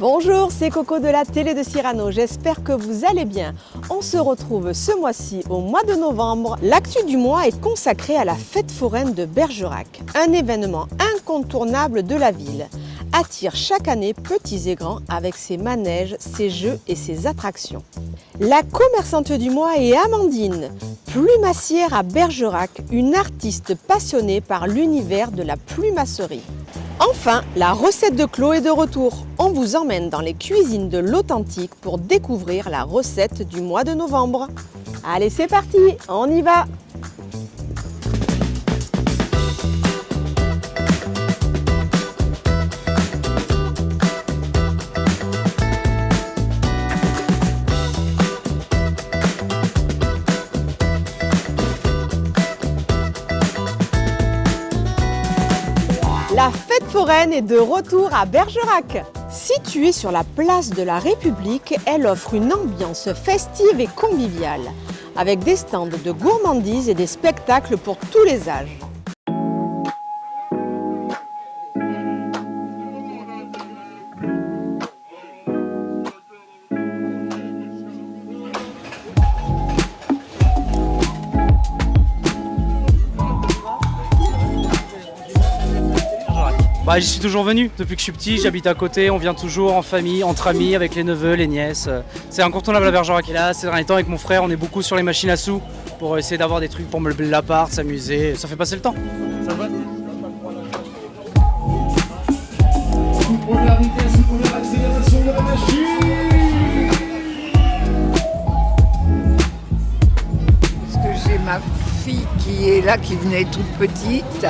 Bonjour, c'est Coco de la télé de Cyrano, j'espère que vous allez bien. On se retrouve ce mois-ci, au mois de novembre. L'actu du mois est consacrée à la fête foraine de Bergerac, un événement incontournable de la ville. Attire chaque année petits et grands avec ses manèges, ses jeux et ses attractions. La commerçante du mois est Amandine, plumassière à Bergerac, une artiste passionnée par l'univers de la plumasserie. Enfin, la recette de Claude est de retour. On vous emmène dans les cuisines de l'Authentique pour découvrir la recette du mois de novembre. Allez, c'est parti, on y va! La fête foraine est de retour à Bergerac. Située sur la place de la République, elle offre une ambiance festive et conviviale, avec des stands de gourmandises et des spectacles pour tous les âges. J'y suis toujours venu depuis que je suis petit, j'habite à côté, on vient toujours en famille, entre amis, avec les neveux, les nièces. C'est incontournable à Bergerac. Et là, ces derniers temps, avec mon frère, on est beaucoup sur les machines à sous pour essayer d'avoir des trucs pour meubler l'appart, s'amuser, ça fait passer le temps. Ça va ? Parce que j'ai ma fille qui est là, qui venait toute petite.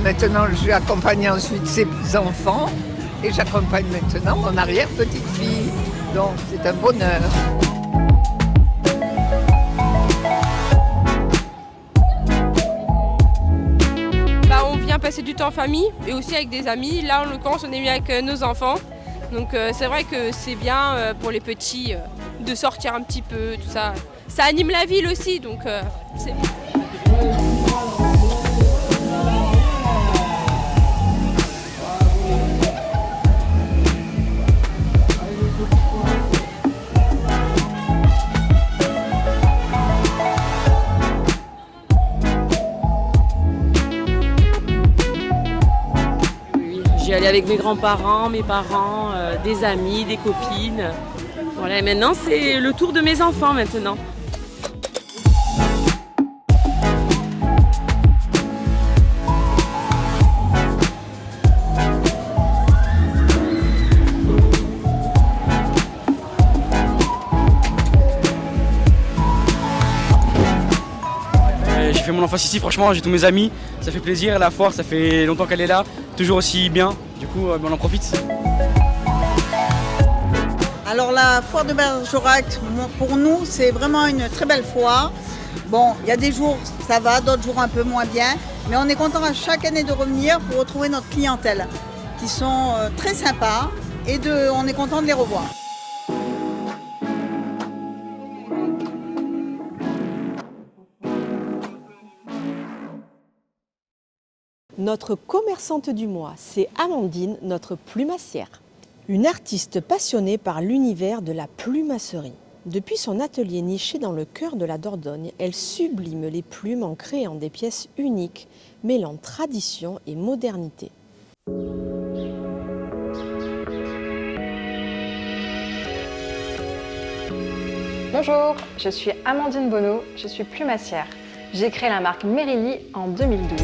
Maintenant, je vais accompagner ensuite ses enfants et j'accompagne maintenant mon arrière-petite-fille. Donc, c'est un bonheur. On vient passer du temps en famille et aussi avec des amis. Là, en l'occurrence, on est venu avec nos enfants. Donc, c'est vrai que c'est bien pour les petits de sortir un petit peu, tout ça. Ça anime la ville aussi, donc c'est bien. J'y allais avec mes grands-parents, mes parents, des amis, des copines. Voilà, et maintenant c'est le tour de mes enfants maintenant. J'ai fait mon enfance ici, franchement, j'ai tous mes amis, ça fait plaisir. La foire, ça fait longtemps qu'elle est là, toujours aussi bien, du coup on en profite. Alors la foire de Bergerac, pour nous, c'est vraiment une très belle foire. Bon, il y a des jours ça va, d'autres jours un peu moins bien, mais on est content à chaque année de revenir pour retrouver notre clientèle, qui sont très sympas et on est content de les revoir. Notre commerçante du mois, c'est Amandine, notre plumassière. Une artiste passionnée par l'univers de la plumasserie. Depuis son atelier niché dans le cœur de la Dordogne, elle sublime les plumes en créant des pièces uniques, mêlant tradition et modernité. Bonjour, je suis Amandine Bonneau, je suis plumassière. J'ai créé la marque Merili en 2012.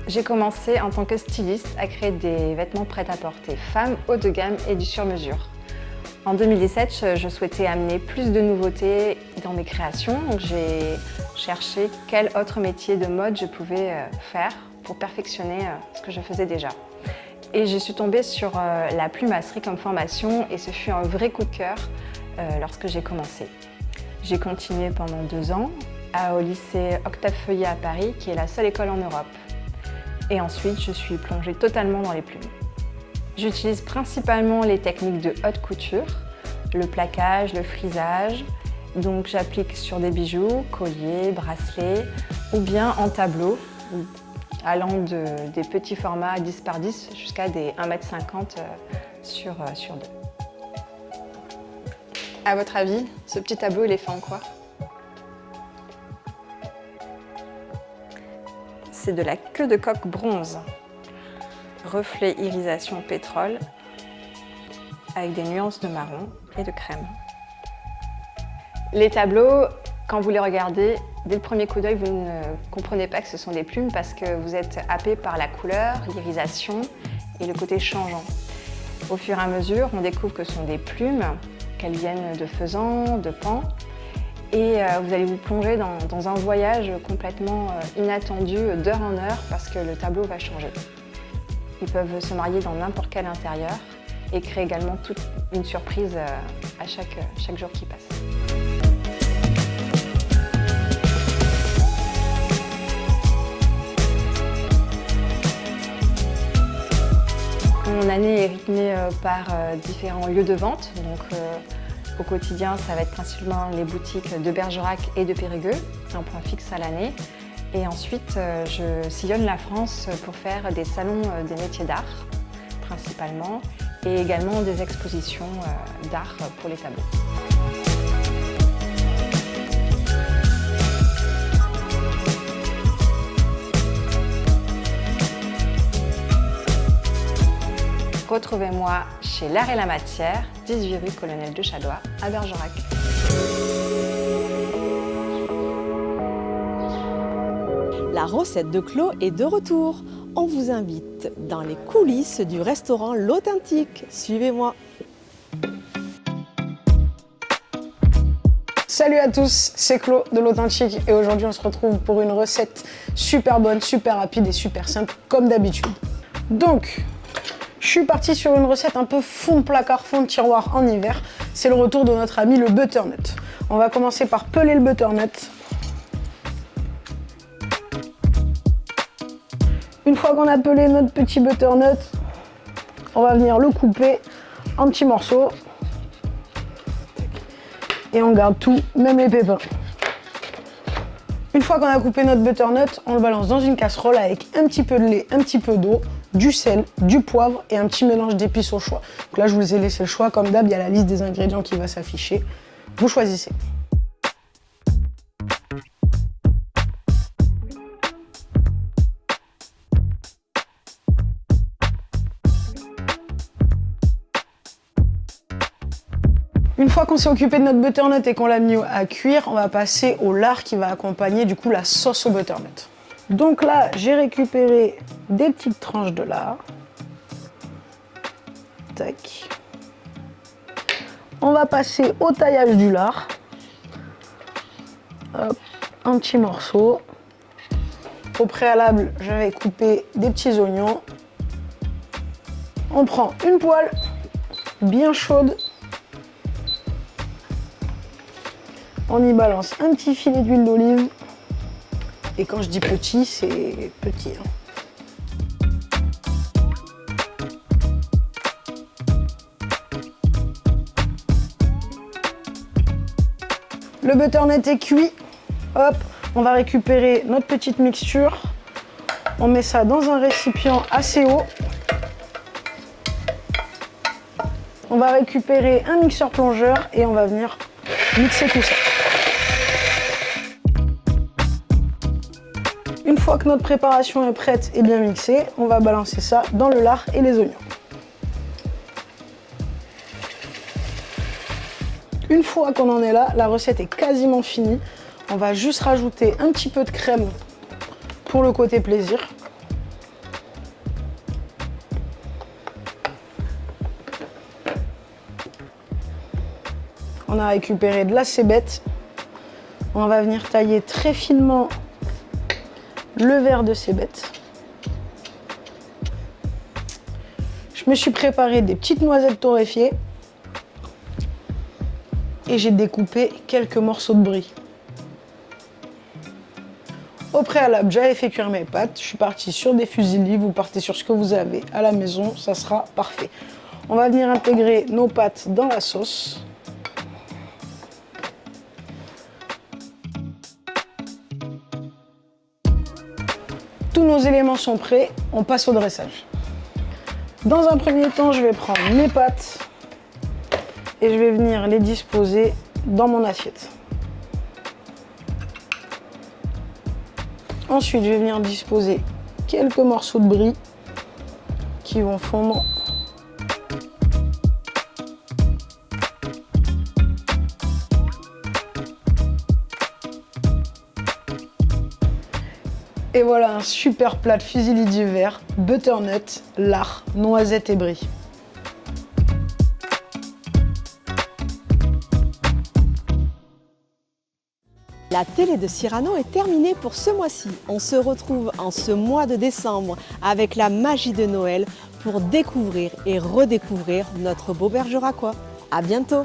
J'ai commencé en tant que styliste à créer des vêtements prêt-à-porter femmes haut de gamme et du sur-mesure. En 2017, je souhaitais amener plus de nouveautés dans mes créations, donc j'ai cherché quel autre métier de mode je pouvais faire pour perfectionner ce que je faisais déjà. Et je suis tombée sur la plumasserie comme formation et ce fut un vrai coup de cœur lorsque j'ai commencé. J'ai continué pendant 2 ans au lycée Octave Feuillet à Paris, qui est la seule école en Europe. Et ensuite, je suis plongée totalement dans les plumes. J'utilise principalement les techniques de haute couture, le plaquage, le frisage Donc j'applique sur des bijoux, colliers, bracelets ou bien en tableau, allant des petits formats 10 par 10 jusqu'à des 1,50 m sur 2. À votre avis, ce petit tableau, il est fait en quoi? C'est de la queue de coq bronze, reflet irisation pétrole, avec des nuances de marron et de crème. Les tableaux, quand vous les regardez, dès le premier coup d'œil, vous ne comprenez pas que ce sont des plumes parce que vous êtes happé par la couleur, l'irisation et le côté changeant. Au fur et à mesure, on découvre que ce sont des plumes, qu'elles viennent de faisans, de pans, et vous allez vous plonger dans un voyage complètement inattendu d'heure en heure parce que le tableau va changer. Ils peuvent se marier dans n'importe quel intérieur et créer également toute une surprise à chaque jour qui passe. Mon année est rythmée par différents lieux de vente. Donc, au quotidien, ça va être principalement les boutiques de Bergerac et de Périgueux, un point fixe à l'année. Et ensuite, je sillonne la France pour faire des salons des métiers d'art, principalement, et également des expositions d'art pour les tableaux. Retrouvez-moi chez L'Art et la Matière, 18 rue Colonel de Chadois, à Bergerac. La recette de Claude est de retour. On vous invite dans les coulisses du restaurant L'Authentique. Suivez-moi. Salut à tous, c'est Claude de L'Authentique et aujourd'hui on se retrouve pour une recette super bonne, super rapide et super simple comme d'habitude. Donc, je suis partie sur une recette un peu fond de placard, fond de tiroir en hiver. C'est le retour de notre ami le butternut. On va commencer par peler le butternut. Une fois qu'on a pelé notre petit butternut, on va venir le couper en petits morceaux. Et on garde tout, même les pépins. Une fois qu'on a coupé notre butternut, on le balance dans une casserole avec un petit peu de lait, un petit peu d'eau, du sel, du poivre et un petit mélange d'épices au choix. Donc là, je vous ai laissé le choix. Comme d'hab, il y a la liste des ingrédients qui va s'afficher. Vous choisissez. Une fois qu'on s'est occupé de notre butternut et qu'on l'a mis à cuire, on va passer au lard qui va accompagner du coup la sauce au butternut. Donc là, j'ai récupéré des petites tranches de lard. Tac. On va passer au taillage du lard. Hop, un petit morceau. Au préalable, j'avais coupé des petits oignons. On prend une poêle bien chaude. On y balance un petit filet d'huile d'olive. Et quand je dis petit, c'est petit. Le butternut est cuit. Hop, on va récupérer notre petite mixture. On met ça dans un récipient assez haut. On va récupérer un mixeur plongeur et on va venir mixer tout ça. Une fois que notre préparation est prête et bien mixée, on va balancer ça dans le lard et les oignons. Une fois qu'on en est là, la recette est quasiment finie. On va juste rajouter un petit peu de crème pour le côté plaisir. On a récupéré de la cébette. On va venir tailler très finement le verre de cébette. Je me suis préparé des petites noisettes torréfiées et j'ai découpé quelques morceaux de brie. Au préalable, j'avais fait cuire mes pâtes. Je suis partie sur des fusillis. Vous partez sur ce que vous avez à la maison, ça sera parfait. On va venir intégrer nos pâtes dans la sauce. Tous nos éléments sont prêts, on passe au dressage. Dans un premier temps, je vais prendre mes pâtes et je vais venir les disposer dans mon assiette. Ensuite, je vais venir disposer quelques morceaux de brie qui vont fondre. Et voilà un super plat de fusilli d'hiver, butternut, lard, noisettes et brie. La télé de Cyrano est terminée pour ce mois-ci. On se retrouve en ce mois de décembre avec la magie de Noël pour découvrir et redécouvrir notre beau Bergeracois. À bientôt!